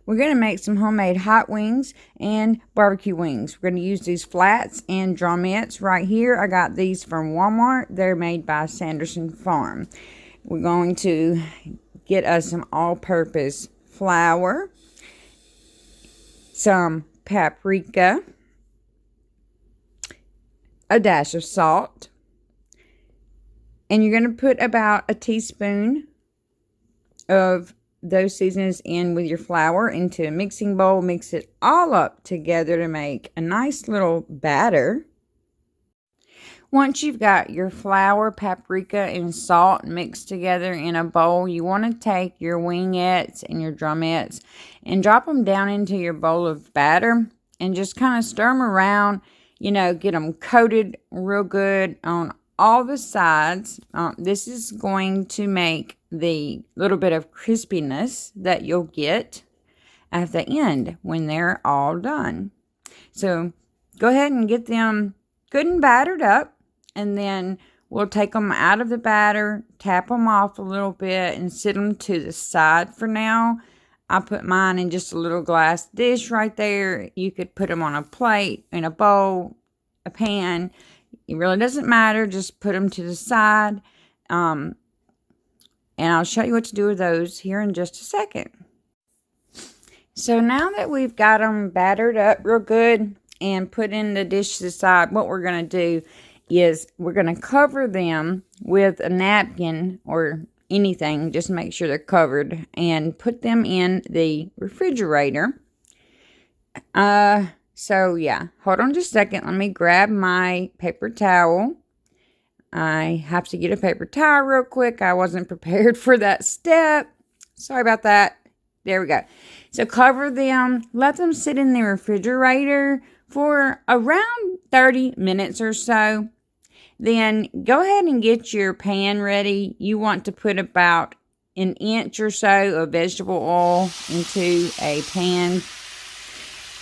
we're going to make some homemade hot wings and barbecue wings. We're going to use these flats and drumettes right here. I got these from Walmart. They're made by Sanderson Farm. We're going to get us some all-purpose flour, some paprika, a dash of salt, and you're going to put about a teaspoon of those seasonings in with your flour into a mixing bowl. Mix it all up together to make a nice little batter. Once you've got your flour, paprika, and salt mixed together in a bowl, you want to take your wingettes and your drumettes and drop them down into your bowl of batter and just kind of stir them around, get them coated real good on all the sides. This is going to make the little bit of crispiness that you'll get at the end when they're all done. So go ahead and get them good and battered up, and then we'll take them out of the batter, tap them off a little bit, and sit them to the side for now. I put mine in just a little glass dish right there. You could put them on a plate, in a bowl, a pan. It really doesn't matter. Just put them to the side. And I'll show you what to do with those here in just a second. So now that we've got them battered up real good and put in the dish to the side, what we're going to do is we're going to cover them with a napkin or anything. Just make sure they're covered and put them in the refrigerator. So yeah, hold on just a second. Let me grab my paper towel. I have to get a paper towel real quick. I wasn't prepared for that step. Sorry about that. There we go. So cover them. Let them sit in the refrigerator for around 30 minutes or so. Then go ahead and get your pan ready. You want to put about an inch or so of vegetable oil into a pan.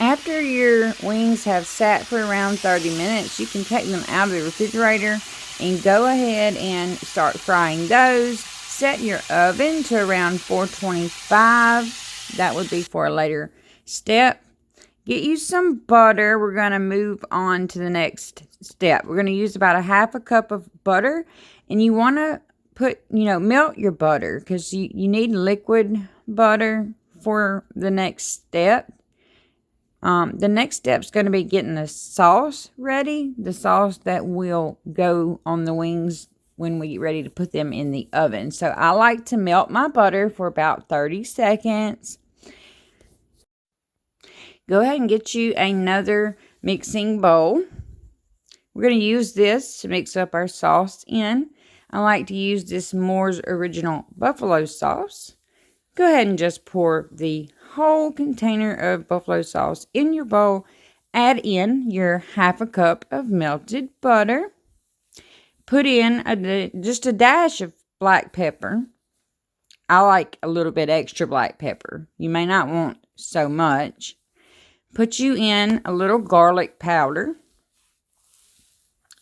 After your wings have sat for around 30 minutes, you can take them out of the refrigerator and go ahead and start frying those. Set your oven to around 425. That would be for a later step. Get you some butter. We're going to move on to the next step. We're going to use about a half a cup of butter. And you want to melt your butter because you need liquid butter for the next step. The next step is going to be getting the sauce ready. The sauce that will go on the wings when we get ready to put them in the oven. So I like to melt my butter for about 30 seconds. Go ahead and get you another mixing bowl. We're going to use this to mix up our sauce in. I like to use this Moore's Original Buffalo sauce. Go ahead and just pour the whole container of buffalo sauce in your bowl. Add in your half a cup of melted butter. Put in just a dash of black pepper. I like a little bit extra black pepper. You may not want so much. Put you in a little garlic powder.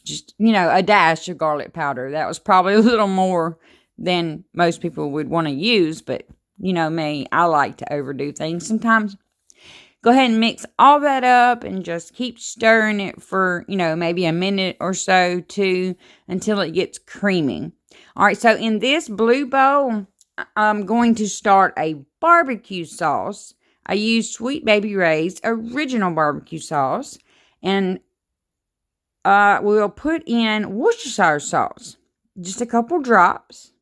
Just, a dash of garlic powder. That was probably a little more than most people would want to use, but you know me, I like to overdo things sometimes. Go ahead and mix all that up and just keep stirring it for, maybe a minute or so too until it gets creamy. All right, so in this blue bowl, I'm going to start a barbecue sauce. I use Sweet Baby Ray's original barbecue sauce, and we'll put in Worcestershire sauce, just a couple drops.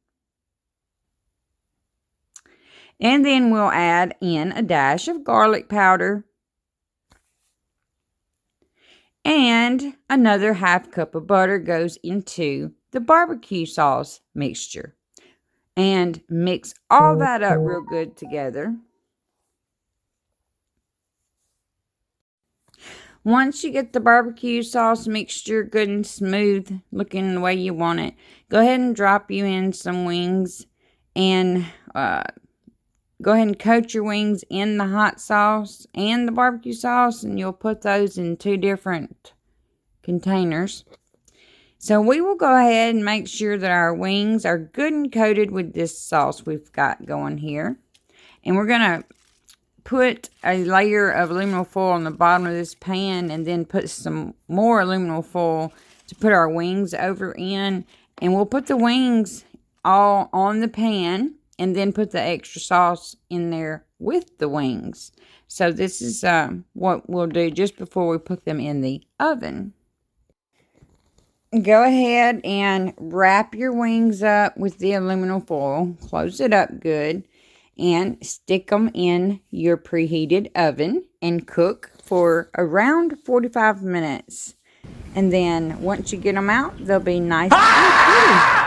And then we'll add in a dash of garlic powder and another half cup of butter goes into the barbecue sauce mixture. And mix all that up real good together. Once you get the barbecue sauce mixture good and smooth, looking the way you want it, go ahead and drop you in some wings and go ahead and coat your wings in the hot sauce and the barbecue sauce, and you'll put those in 2 different containers. So we will go ahead and make sure that our wings are good and coated with this sauce we've got going here. And we're going to put a layer of aluminum foil on the bottom of this pan and then put some more aluminum foil to put our wings over in. And we'll put the wings all on the pan and then put the extra sauce in there with the wings. So this is what we'll do just before we put them in the oven. Go ahead and wrap your wings up with the aluminum foil. Close it up good. And stick them in your preheated oven and cook for around 45 minutes. And then once you get them out, they'll be nice and pretty.